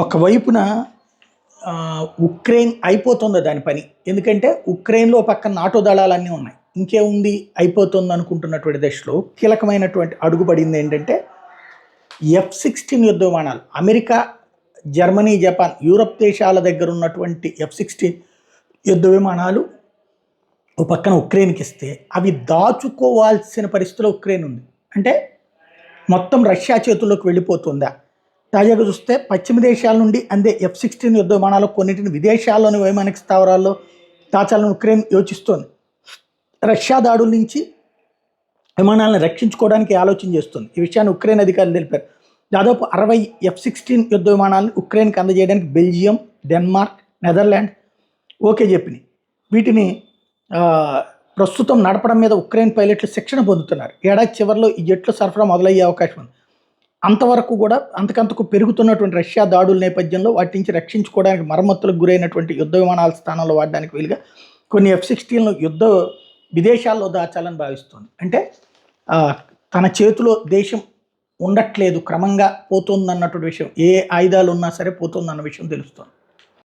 ఒకవైపున ఉక్రెయిన్ అయిపోతుంది దాని పని. ఎందుకంటే ఉక్రెయిన్‌లో పక్కన నాటో దళాలన్నీ ఉన్నాయి. ఇంకేముంది అయిపోతుంది అనుకుంటున్నటువంటి దశలో కీలకమైనటువంటి అడుగు పడిందేంటంటే F-16 యుద్ధ విమానాలు. అమెరికా, జర్మనీ, జపాన్, యూరప్ దేశాల దగ్గర ఉన్నటువంటి F-16 యుద్ధ విమానాలు ఓ పక్కన ఉక్రెయిన్‌కి ఇస్తే అవి దాచుకోవాల్సిన పరిస్థితిలో ఉక్రెయిన్ ఉంది. అంటే మొత్తం రష్యా చేతుల్లోకి వెళ్ళిపోతుందా? తాజాగా చూస్తే పశ్చిమ దేశాల నుండి అందే F-16 యుద్ధ విమానాలు కొన్నింటిని విదేశాల్లోని వైమానిక స్థావరాల్లో దాచాలని ఉక్రెయిన్ యోచిస్తోంది. రష్యా దాడుల నుంచి విమానాలను రక్షించుకోవడానికి ఆలోచన చేస్తుంది. ఈ విషయాన్ని ఉక్రెయిన్ అధికారులు తెలిపారు. దాదాపు 60 F-16 యుద్ధ విమానాలను ఉక్రెయిన్కి అందజేయడానికి బెల్జియం, డెన్మార్క్, నెదర్లాండ్ ఓకే చెప్పినాయి. వీటిని ప్రస్తుతం నడపడం మీద ఉక్రెయిన్ పైలట్లు శిక్షణ పొందుతున్నారు. ఏడాది చివరిలో ఈ జెట్ల సరఫరా మొదలయ్యే అవకాశం ఉంది. అంతవరకు కూడా అంతకంతకు పెరుగుతున్నటువంటి రష్యా దాడుల నేపథ్యంలో వాటి నుంచి రక్షించుకోవడానికి మరమ్మతులకు గురైనటువంటి యుద్ధ విమానాల స్థానంలో వాడడానికి వీలుగా కొన్ని F-16లను విదేశాల్లో దాచాలని భావిస్తుంది. అంటే తన చేతిలో దేశం ఉండట్లేదు, క్రమంగా పోతుందన్నటువంటి విషయం, ఏ ఆయుధాలు ఉన్నా సరే పోతుందన్న విషయం తెలుస్తుంది.